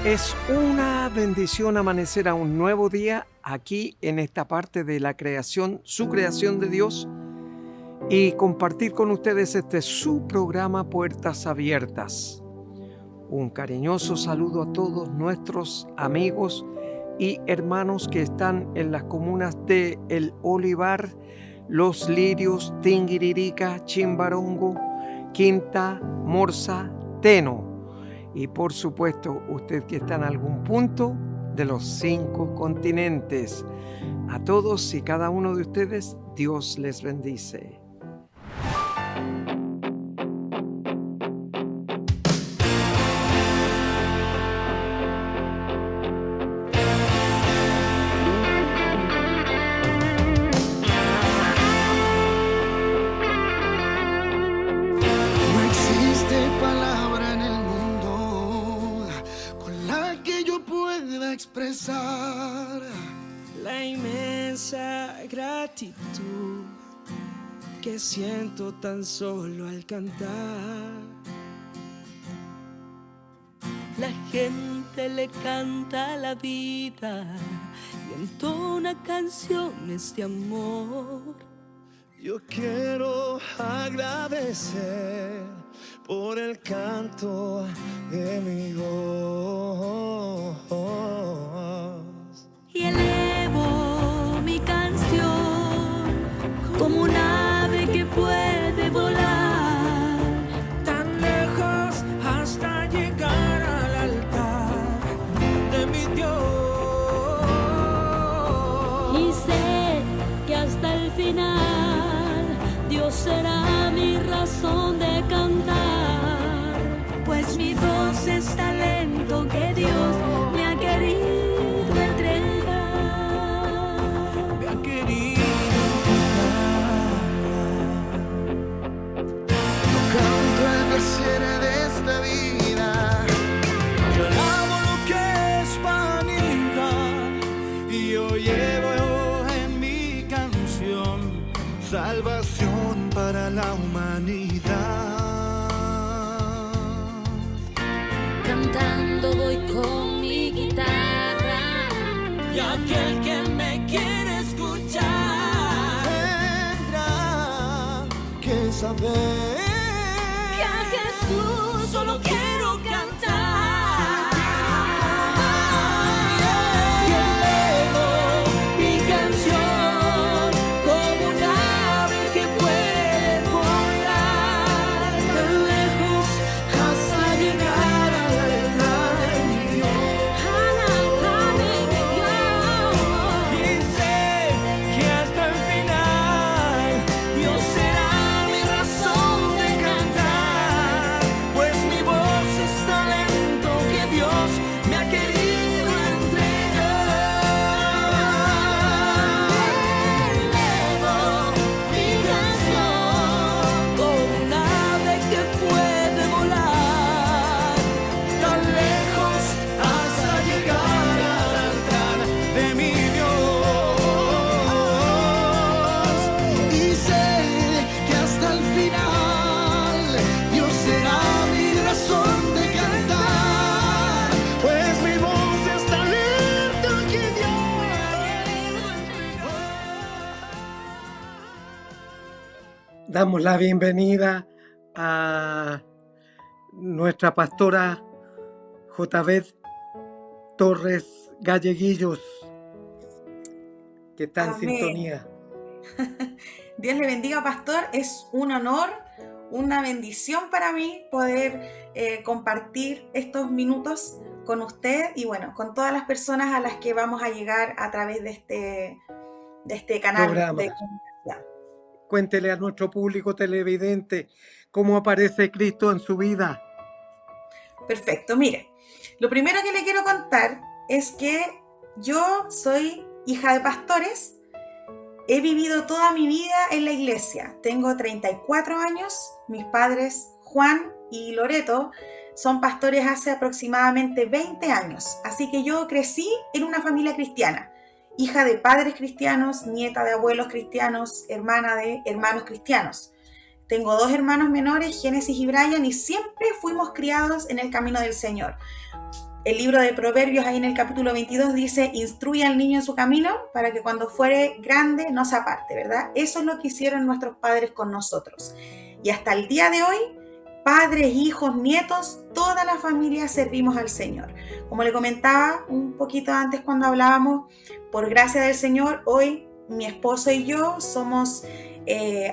Es una bendición amanecer a un nuevo día aquí en esta parte de la creación, su creación de Dios, y compartir con ustedes su programa Puertas Abiertas. Un cariñoso saludo a todos nuestros amigos y hermanos que están en las comunas de El Olivar, Los Lirios, Tinguiririca, Chimbarongo, Quinta, Morza, Teno. Y por supuesto, usted que está en algún punto de los 5 continentes. A todos y cada uno de ustedes, Dios les bendice. Expresar la inmensa gratitud que siento tan solo al cantar. La gente le canta la vida y entona canciones de amor. Yo quiero agradecer por el canto de mi voz. Y elevo mi canción como un ave que puede volar tan lejos hasta llegar al altar de mi Dios. Y sé que hasta el final Dios será mi razón de cantar, pues mi voz es talento que Dios me ha querido entregar. Me ha querido entregar. Yo canto el placer de esta vida, yo alabo lo que es vanidad, y yo llevo en mi canción salvación para la humanidad. Cantando voy con mi guitarra, Y aquel que me quiere escuchar tendrá que saber que a Jesús solo quiero cantar. Y elevo mi canción como un ave que puede volar tan lejos hasta llegar al altar de mi Dios. Y sé que hasta el final Dios será mi razón de cantar, pues mi voz es talento que Dios me ha querido entregar. Elevo mi canción como un ave que puede volar tan lejos hasta llegar al altar de mi Dios. Y sé que hasta el final Dios será mi razón de cantar, pues mi voz es talento que Dios me ha querido entregar. Damos la bienvenida a nuestra pastora J.B. Torres Galleguillos, que está en Amén. sintonía. Dios le bendiga, pastor. Es un honor, una bendición para mí poder compartir estos minutos con usted y bueno, con todas las personas a las que vamos a llegar a través de este canal Programa. de comunicación. Cuéntele a nuestro público televidente cómo aparece Cristo en su vida. Perfecto, mire, lo primero que le quiero contar es que yo soy hija de pastores. He vivido toda mi vida en la iglesia. Tengo 34 años. Mis padres, Juan y Loreto, son pastores hace aproximadamente 20 años. Así que yo crecí en una familia cristiana. Hija de padres cristianos, nieta de abuelos cristianos, hermana de hermanos cristianos. Tengo 2 hermanos menores, Génesis y Brian, y siempre fuimos criados en el camino del Señor. el libro de Proverbios, ahí en el capítulo 22, dice: instruye al niño en su camino para que cuando fuere grande no se aparte, ¿verdad? Eso es lo que hicieron nuestros padres con nosotros. Y hasta el día de hoy, padres, hijos, nietos, toda la familia servimos al Señor. Como le comentaba un poquito antes cuando hablábamos, por gracia del Señor, hoy mi esposo y yo somos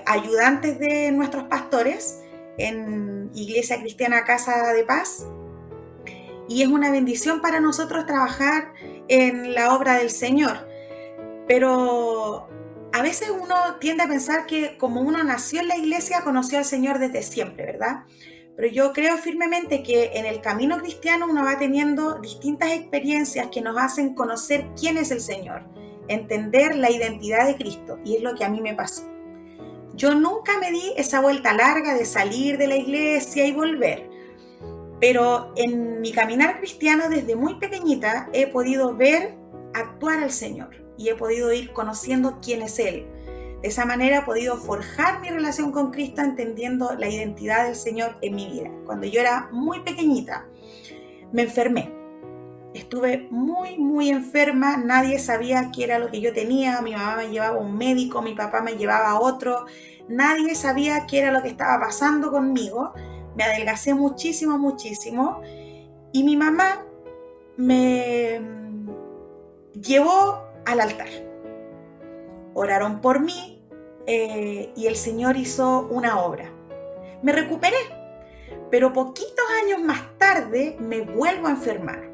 ayudantes de nuestros pastores en Iglesia Cristiana Casa de Paz. Y es una bendición para nosotros trabajar en la obra del Señor. Pero a veces uno tiende a pensar que como uno nació en la iglesia, conoció al Señor desde siempre, ¿verdad? Pero yo creo firmemente que en el camino cristiano uno va teniendo distintas experiencias que nos hacen conocer quién es el Señor, entender la identidad de Cristo, y es lo que a mí me pasó. Yo nunca me di esa vuelta larga de salir de la iglesia y volver, pero en mi caminar cristiano desde muy pequeñita he podido ver actuar al Señor y he podido ir conociendo quién es Él. De esa manera he podido forjar mi relación con Cristo entendiendo la identidad del Señor en mi vida. Cuando yo era muy pequeñita, me enfermé. Estuve muy enferma, nadie sabía qué era lo que yo tenía. Mi mamá me llevaba a un médico, mi papá me llevaba a otro. Nadie sabía qué era lo que estaba pasando conmigo. Me adelgacé muchísimo. Y mi mamá me llevó al altar. Oraron por mí y el Señor hizo una obra. Me recuperé, pero poquitos años más tarde me vuelvo a enfermar.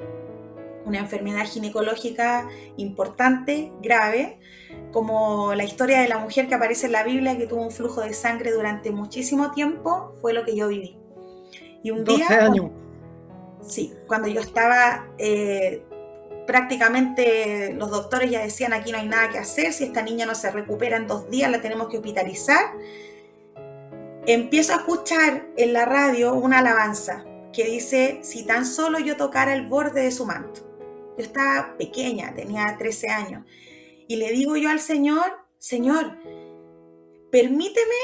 Una enfermedad ginecológica importante, grave, como la historia de la mujer que aparece en la Biblia que tuvo un flujo de sangre durante muchísimo tiempo, fue lo que yo viví. Y un 12 día, años. cuando yo estaba... prácticamente los doctores ya decían: aquí no hay nada que hacer, si esta niña no se recupera en 2 días la tenemos que hospitalizar. Empiezo a escuchar en la radio una alabanza que dice: si tan solo yo tocara el borde de su manto. Yo estaba pequeña, tenía 13 años, y le digo yo al Señor: Señor, permíteme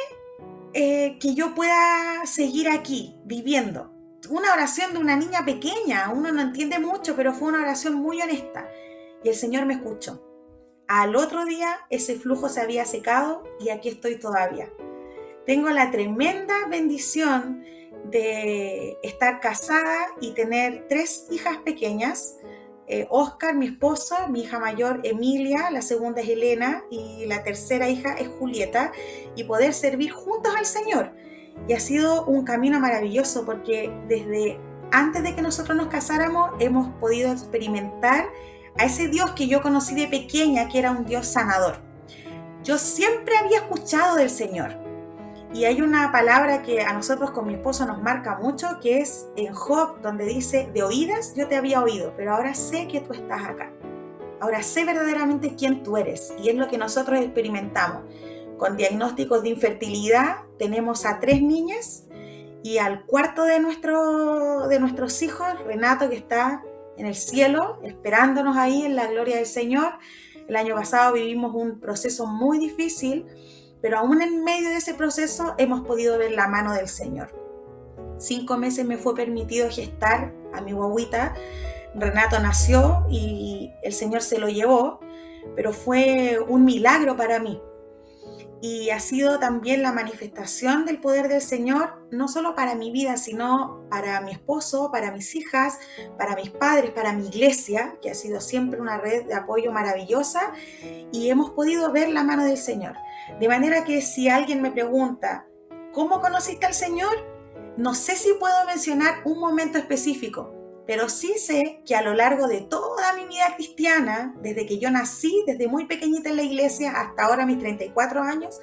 que yo pueda seguir aquí viviendo. Una oración de una niña pequeña, uno no entiende mucho, pero fue una oración muy honesta. Y el Señor me escuchó. Al otro día ese flujo se había secado y aquí estoy todavía. Tengo la tremenda bendición de estar casada y tener 3 hijas pequeñas. Oscar, mi esposo, mi hija mayor Emilia, la segunda es Elena y la tercera hija es Julieta, y poder servir juntos al Señor. Y ha sido un camino maravilloso porque desde antes de que nosotros nos casáramos hemos podido experimentar a ese Dios que yo conocí de pequeña, que era un Dios sanador. Yo siempre había escuchado del Señor. Y hay una palabra que a nosotros con mi esposo nos marca mucho, que es en Job, donde dice: de oídas yo te había oído, pero ahora sé que tú estás acá. Ahora sé verdaderamente quién tú eres. Y es lo que nosotros experimentamos. Con diagnósticos de infertilidad, tenemos a 3 niñas, y al cuarto de nuestros hijos, Renato, que está en el cielo, esperándonos ahí en la gloria del Señor. El año pasado vivimos un proceso muy difícil, pero aún en medio de ese proceso hemos podido ver la mano del Señor. 5 meses me fue permitido gestar a mi guagüita. Renato nació y el Señor se lo llevó, pero fue un milagro para mí. Y ha sido también la manifestación del poder del Señor, no solo para mi vida, sino para mi esposo, para mis hijas, para mis padres, para mi iglesia, que ha sido siempre una red de apoyo maravillosa, y hemos podido ver la mano del Señor. De manera que si alguien me pregunta: ¿cómo conociste al Señor? No sé si puedo mencionar un momento específico, pero sí sé que a lo largo de toda mi vida cristiana, desde que yo nací, desde muy pequeñita en la iglesia hasta ahora mis 34 años,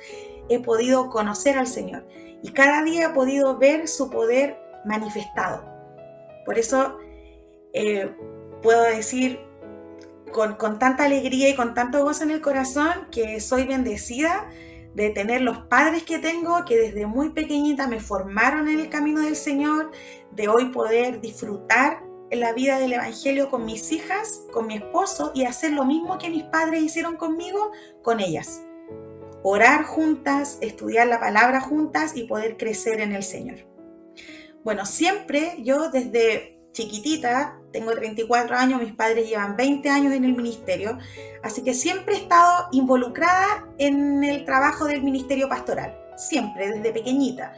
he podido conocer al Señor. Y cada día he podido ver su poder manifestado. Por eso puedo decir con tanta alegría y con tanto gozo en el corazón que soy bendecida de tener los padres que tengo, que desde muy pequeñita me formaron en el camino del Señor, de hoy poder disfrutar en la vida del Evangelio con mis hijas, con mi esposo, y hacer lo mismo que mis padres hicieron conmigo, con ellas. Orar juntas, estudiar la palabra juntas y poder crecer en el Señor. Bueno, siempre yo desde chiquitita, tengo 34 años, mis padres llevan 20 años en el ministerio, así que siempre he estado involucrada en el trabajo del ministerio pastoral, siempre, desde pequeñita.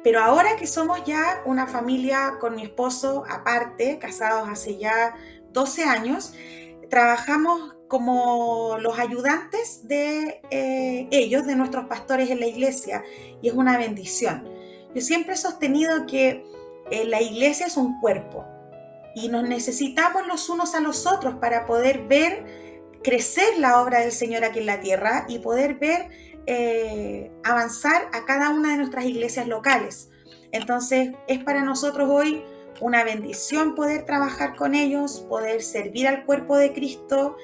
Pero ahora que somos ya una familia con mi esposo aparte, casados hace ya 12 años, trabajamos como los ayudantes de ellos, de nuestros pastores en la iglesia, y es una bendición. Yo siempre he sostenido que la iglesia es un cuerpo y nos necesitamos los unos a los otros para poder ver crecer la obra del Señor aquí en la tierra y poder ver avanzar a cada una de nuestras iglesias locales. Entonces es para nosotros hoy una bendición poder trabajar con ellos, poder servir al cuerpo de Cristo,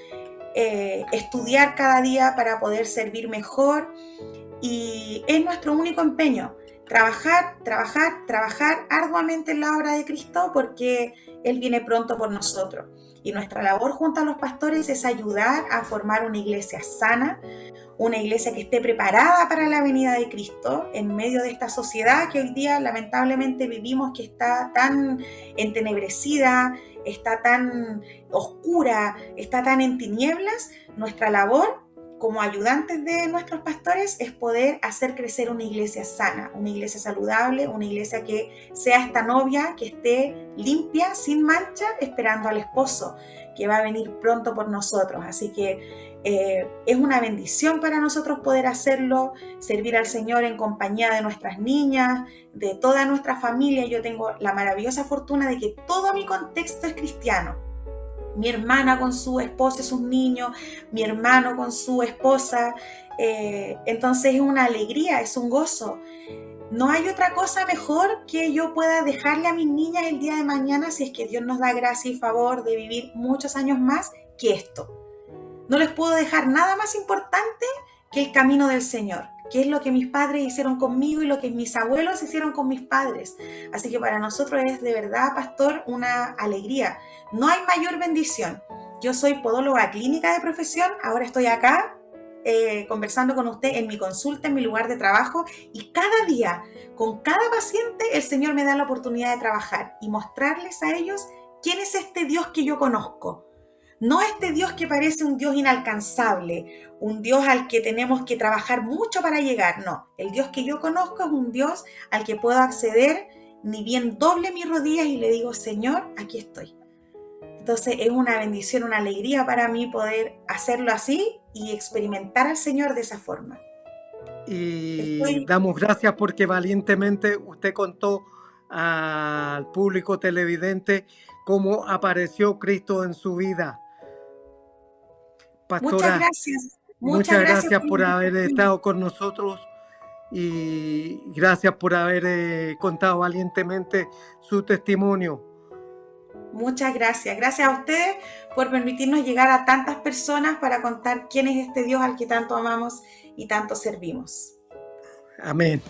estudiar cada día para poder servir mejor, y es nuestro único empeño, trabajar arduamente en la obra de Cristo, porque Él viene pronto por nosotros. Y nuestra labor junto a los pastores es ayudar a formar una iglesia sana, una iglesia que esté preparada para la venida de Cristo en medio de esta sociedad que hoy día lamentablemente vivimos, que está tan entenebrecida, está tan oscura, está tan en tinieblas. Nuestra labor como ayudantes de nuestros pastores es poder hacer crecer una iglesia sana, una iglesia saludable, una iglesia que sea esta novia que esté limpia, sin mancha, esperando al esposo que va a venir pronto por nosotros. Así que es una bendición para nosotros poder hacerlo, servir al Señor en compañía de nuestras niñas, de toda nuestra familia. Yo tengo la maravillosa fortuna de que todo mi contexto es cristiano. Mi hermana con su esposa y sus niños, mi hermano con su esposa, entonces es una alegría, es un gozo. No hay otra cosa mejor que yo pueda dejarle a mis niñas el día de mañana, si es que Dios nos da gracia y favor de vivir muchos años más, que esto. No les puedo dejar nada más importante que el camino del Señor, que es lo que mis padres hicieron conmigo y lo que mis abuelos hicieron con mis padres. Así que para nosotros es de verdad, pastor, una alegría. No hay mayor bendición. Yo soy podóloga clínica de profesión, ahora estoy acá conversando con usted en mi consulta, en mi lugar de trabajo, y cada día, con cada paciente, el Señor me da la oportunidad de trabajar y mostrarles a ellos quién es este Dios que yo conozco. No este Dios que parece un Dios inalcanzable, un Dios al que tenemos que trabajar mucho para llegar. No, el Dios que yo conozco es un Dios al que puedo acceder, ni bien doble mis rodillas y le digo, Señor, aquí estoy. Entonces es una bendición, una alegría para mí poder hacerlo así y experimentar al Señor de esa forma. Y damos gracias porque valientemente usted contó al público televidente cómo apareció Cristo en su vida. Pastora, muchas gracias. Muchas gracias por haber estado con nosotros y gracias por haber contado valientemente su testimonio. Muchas gracias. Gracias a ustedes por permitirnos llegar a tantas personas para contar quién es este Dios al que tanto amamos y tanto servimos. Amén.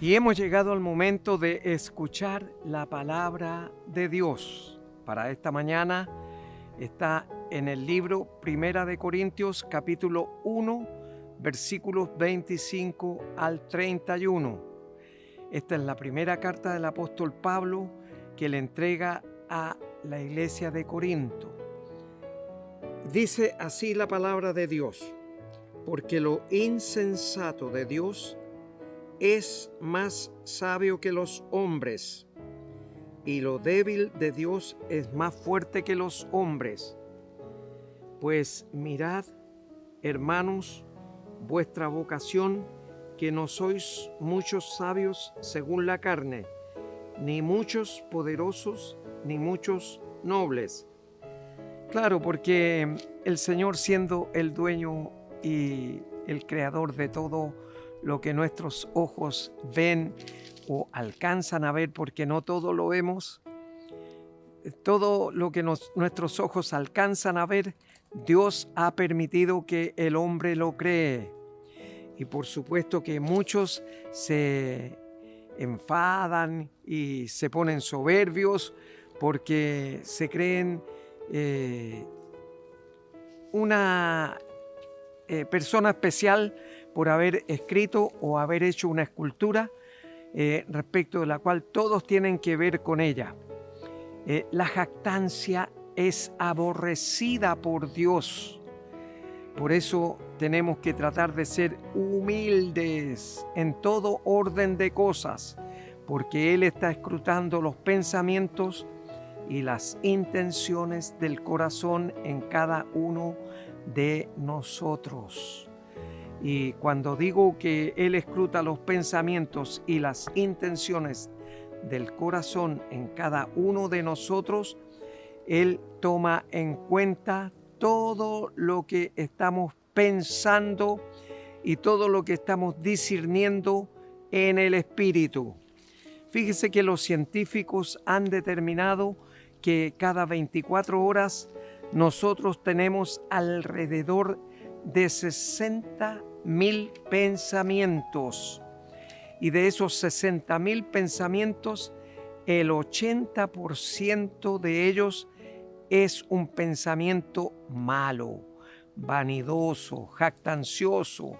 Y hemos llegado al momento de escuchar la palabra de Dios. Para esta mañana está en el libro Primera de Corintios, capítulo 1, versículos 25 al 31. Esta es la primera carta del apóstol Pablo que le entrega a la iglesia de Corinto. Dice así la palabra de Dios: porque lo insensato de Dios es más sabio que los hombres, y lo débil de Dios es más fuerte que los hombres. Pues mirad, hermanos, vuestra vocación, que no sois muchos sabios según la carne, ni muchos poderosos, ni muchos nobles. Claro, porque el Señor, siendo el dueño y el creador de todo lo que nuestros ojos ven o alcanzan a ver, porque no todo lo vemos, todo lo que nuestros ojos alcanzan a ver, Dios ha permitido que el hombre lo cree. Y por supuesto que muchos se enfadan y se ponen soberbios porque se creen una persona especial por haber escrito o haber hecho una escultura respecto de la cual todos tienen que ver con ella. La jactancia es aborrecida por Dios. Por eso tenemos que tratar de ser humildes en todo orden de cosas, porque Él está escrutando los pensamientos y las intenciones del corazón en cada uno de nosotros. Y cuando digo que Él escruta los pensamientos y las intenciones del corazón en cada uno de nosotros, Él toma en cuenta todo lo que estamos pensando y todo lo que estamos discerniendo en el Espíritu. Fíjese que los científicos han determinado que cada 24 horas nosotros tenemos alrededor de 60.000 pensamientos. Y de esos 60.000 pensamientos, el 80% de ellos es un pensamiento malo, vanidoso, jactancioso,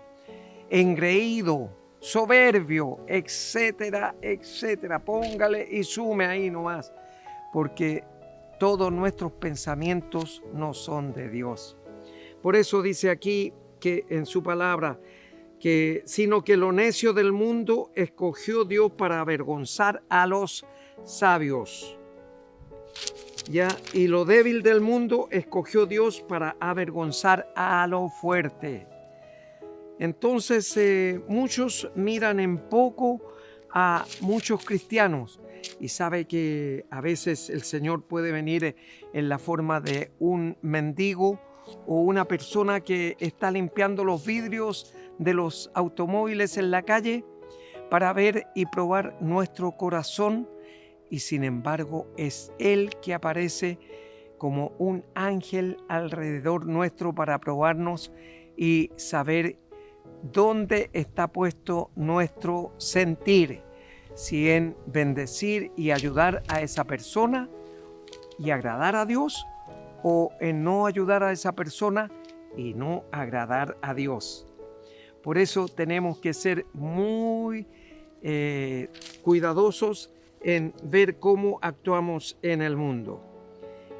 engreído, soberbio, etcétera, etcétera. Póngale y sume ahí nomás, porque todos nuestros pensamientos no son de Dios. Por eso dice aquí que en su palabra, que sino que lo necio del mundo escogió Dios para avergonzar a los sabios. Ya, y lo débil del mundo escogió Dios para avergonzar a lo fuerte. Entonces muchos miran en poco a muchos cristianos, y sabe que a veces el Señor puede venir en la forma de un mendigo o una persona que está limpiando los vidrios de los automóviles en la calle para ver y probar nuestro corazón, y sin embargo es Él que aparece como un ángel alrededor nuestro para probarnos y saber dónde está puesto nuestro sentir, si en bendecir y ayudar a esa persona y agradar a Dios, o en no ayudar a esa persona y no agradar a Dios. Por eso tenemos que ser muy cuidadosos en ver cómo actuamos en el mundo.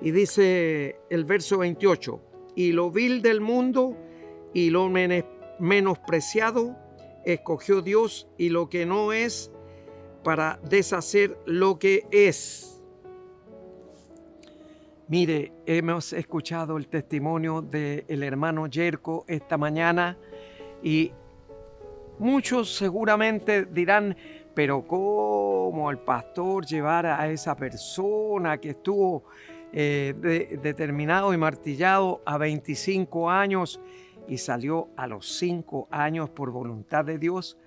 Y dice el verso 28, y lo vil del mundo y lo menospreciado escogió Dios, y lo que no es, para deshacer lo que es. Mire, hemos escuchado el testimonio del hermano Yerko esta mañana, y muchos seguramente dirán, pero ¿cómo el pastor llevara a esa persona que estuvo determinado y martillado a 25 años y salió a los 5 años por voluntad de Dios?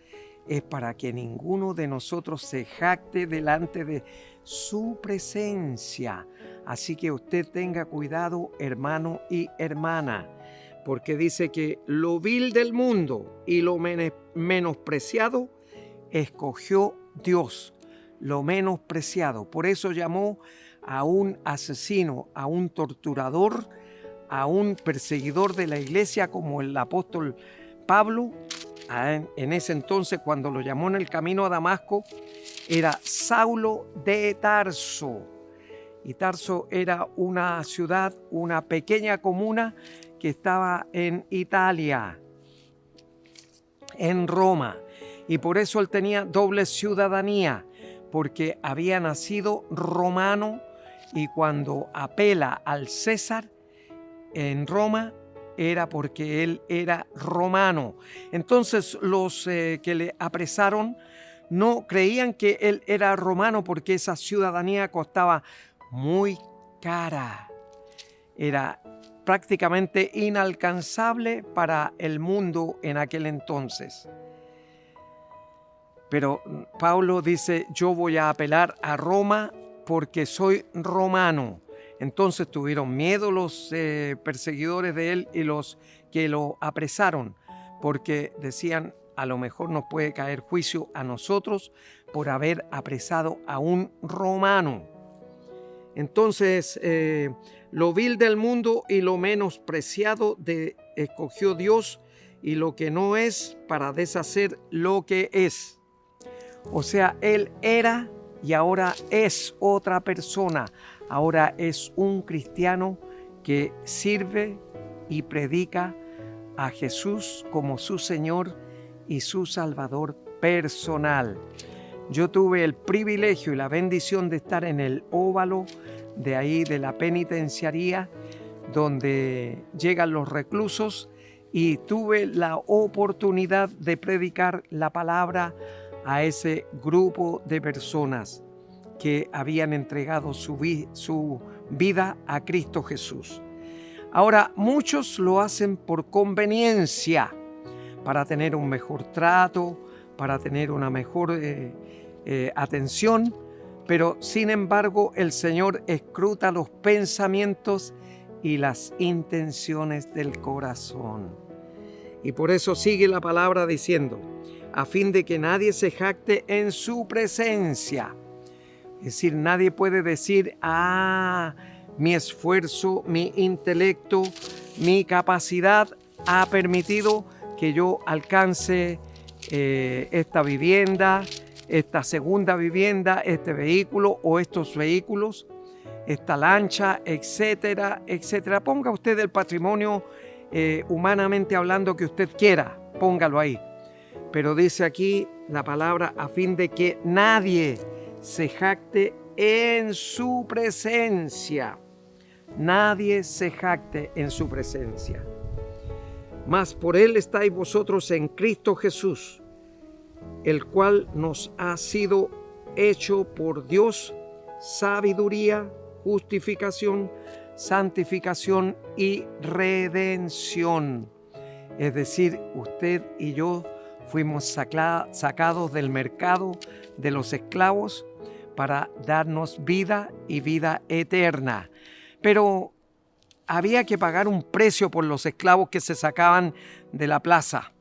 Es para que ninguno de nosotros se jacte delante de su presencia. Así que usted tenga cuidado, hermano y hermana, porque dice que lo vil del mundo y lo menospreciado escogió Dios, lo menos preciado. Por eso llamó a un asesino, a un torturador, a un perseguidor de la iglesia como el apóstol Pablo. En ese entonces, cuando lo llamó en el camino a Damasco, era Saulo de Tarso. Y Tarso era una ciudad, una pequeña comuna que estaba en Italia, en Roma. Y por eso él tenía doble ciudadanía, porque había nacido romano, y cuando apela al César en Roma, era porque él era romano. Entonces los que le apresaron no creían que él era romano, porque esa ciudadanía costaba muy cara. Era prácticamente inalcanzable para el mundo en aquel entonces. Pero Pablo dice: yo voy a apelar a Roma porque soy romano. Entonces tuvieron miedo los perseguidores de él y los que lo apresaron, porque decían: a lo mejor nos puede caer juicio a nosotros por haber apresado a un romano. Entonces lo vil del mundo y lo menospreciado escogió Dios, y lo que no es, para deshacer lo que es. O sea, él era y ahora es otra persona. Ahora es un cristiano que sirve y predica a Jesús como su Señor y su Salvador personal. Yo tuve el privilegio y la bendición de estar en el óvalo de ahí de la penitenciaría, donde llegan los reclusos, y tuve la oportunidad de predicar la palabra a ese grupo de personas que habían entregado su vida a Cristo Jesús. Ahora, muchos lo hacen por conveniencia, para tener un mejor trato, para tener una mejor atención, pero sin embargo el Señor escruta los pensamientos y las intenciones del corazón. Y por eso sigue la palabra diciendo: a fin de que nadie se jacte en su presencia. Es decir, nadie puede decir: mi esfuerzo, mi intelecto, mi capacidad ha permitido que yo alcance esta vivienda, esta segunda vivienda, este vehículo o estos vehículos, esta lancha, etcétera, etcétera. Ponga usted el patrimonio humanamente hablando que usted quiera, póngalo ahí. Pero dice aquí la palabra: a fin de que nadie se jacte en su presencia. Nadie se jacte en su presencia. Mas por él estáis vosotros en Cristo Jesús, el cual nos ha sido hecho por Dios sabiduría, justificación, santificación y redención. Es decir, usted y yo fuimos sacados del mercado de los esclavos para darnos vida y vida eterna. Pero había que pagar un precio por los esclavos que se sacaban de la plaza.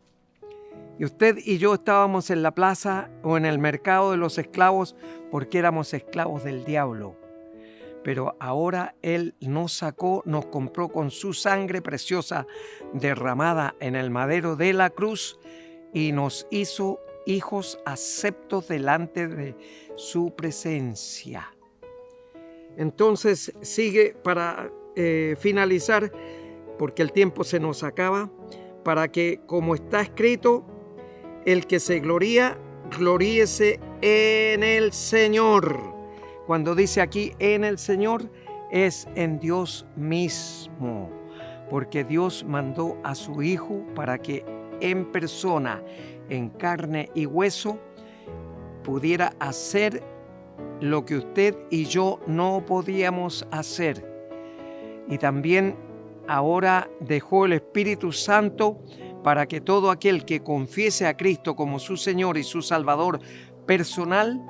Y usted y yo estábamos en la plaza o en el mercado de los esclavos porque éramos esclavos del diablo. Pero ahora Él nos sacó, nos compró con su sangre preciosa derramada en el madero de la cruz y nos hizo hijos aceptos delante de su presencia. Entonces sigue para finalizar, porque el tiempo se nos acaba, para que, como está escrito, el que se gloría, gloríese en el Señor. Cuando dice aquí en el Señor, es en Dios mismo, porque Dios mandó a su Hijo para que en persona, en carne y hueso, pudiera hacer lo que usted y yo no podíamos hacer. Y también ahora dejó el Espíritu Santo para que todo aquel que confiese a Cristo como su Señor y su Salvador personal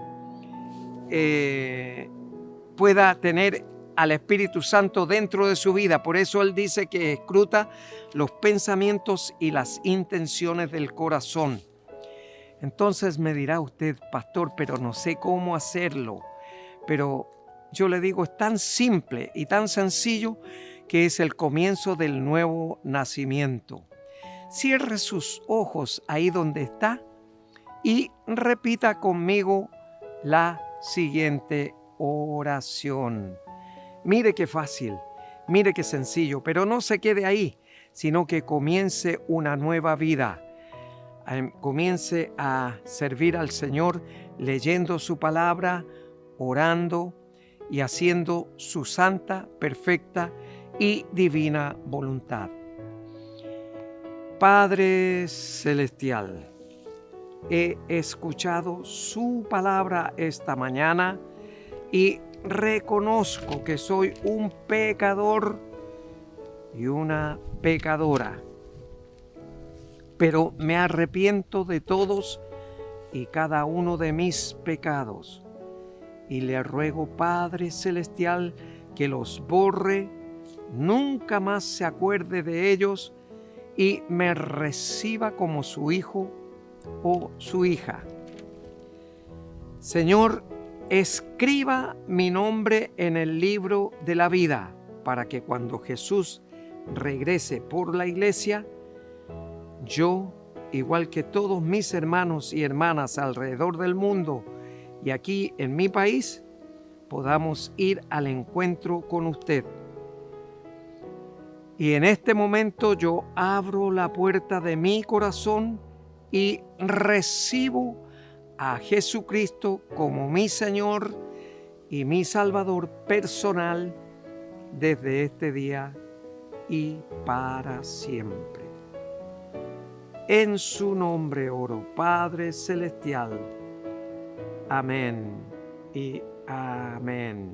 pueda tener al Espíritu Santo dentro de su vida. Por eso Él dice que escruta los pensamientos y las intenciones del corazón. Entonces me dirá usted, pastor, pero no sé cómo hacerlo. Pero yo le digo, es tan simple y tan sencillo que es el comienzo del nuevo nacimiento. Cierre sus ojos ahí donde está y repita conmigo la siguiente oración. Mire qué fácil, mire qué sencillo, pero no se quede ahí, sino que comience una nueva vida. Comience a servir al Señor leyendo su palabra, orando y haciendo su santa, perfecta y divina voluntad. Padre Celestial, he escuchado su palabra esta mañana y reconozco que soy un pecador y una pecadora, pero me arrepiento de todos y cada uno de mis pecados y le ruego, Padre Celestial, que los borre, nunca más se acuerde de ellos y me reciba como su hijo o su hija. Señor, escriba mi nombre en el libro de la vida para que cuando Jesús regrese por la iglesia, yo, igual que todos mis hermanos y hermanas alrededor del mundo y aquí en mi país, podamos ir al encuentro con usted. Y en este momento yo abro la puerta de mi corazón y recibo a Jesucristo como mi Señor y mi Salvador personal desde este día y para siempre. En su nombre oro, Padre Celestial. Amén y amén.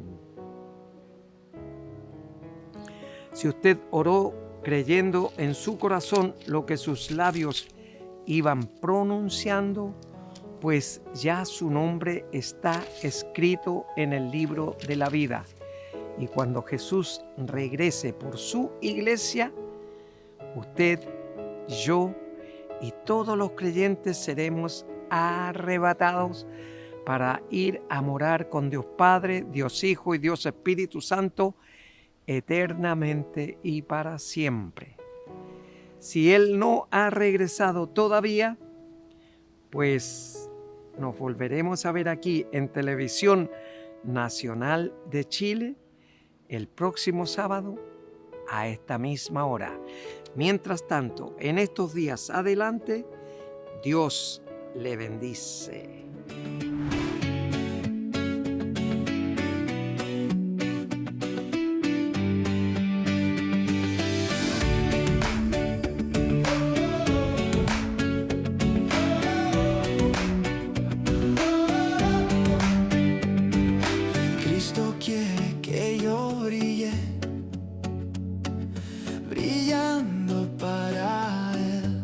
Si usted oró creyendo en su corazón lo que sus labios iban pronunciando, pues ya su nombre está escrito en el libro de la vida. Y cuando Jesús regrese por su iglesia, usted, yo y todos los creyentes seremos arrebatados para ir a morar con Dios Padre, Dios Hijo y Dios Espíritu Santo eternamente y para siempre. Si Él no ha regresado todavía, pues nos volveremos a ver aquí en Televisión Nacional de Chile el próximo sábado a esta misma hora. Mientras tanto, en estos días adelante, Dios le bendice. Cristo quiere que yo brille, brillando para Él,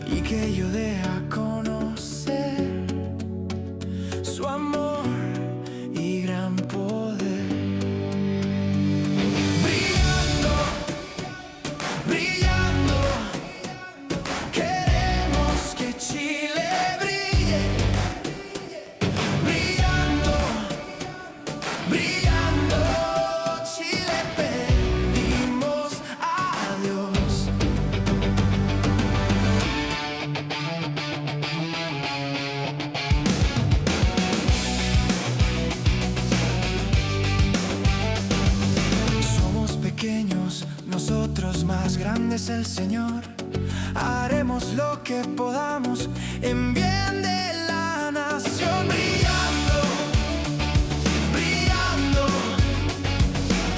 y que yo dé a conocer su amor y gran poder. Brillando, brillando, queremos que Chile brille. Brillando, brillando, Chile, pedimos a Dios. Somos pequeños, nosotros más grandes el Señor. Haremos lo que podamos en bien de la nación. Brillando, brillando,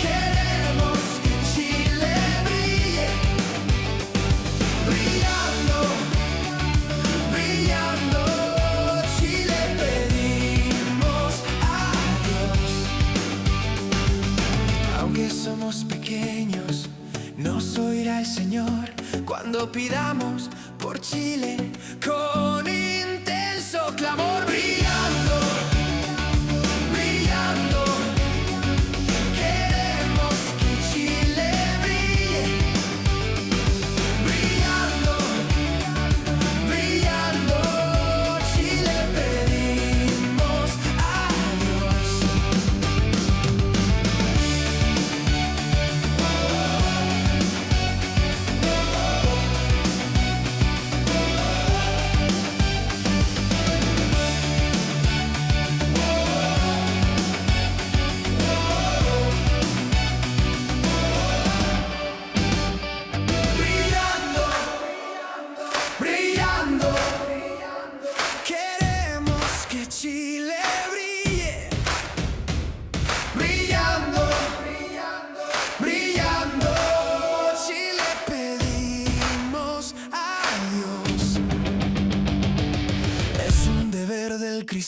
queremos que Chile brille. Brillando, brillando, Chile, pedimos a Dios. Aunque somos pequeños, nos oirá el Señor cuando pidamos por Chile con intenso clamor. Brillando, brillando, queremos que Chile brille. Brillando, brillando.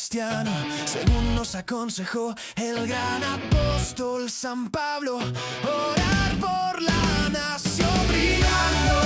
cristiano, según nos aconsejó el gran apóstol San Pablo, orar por la nación brillando.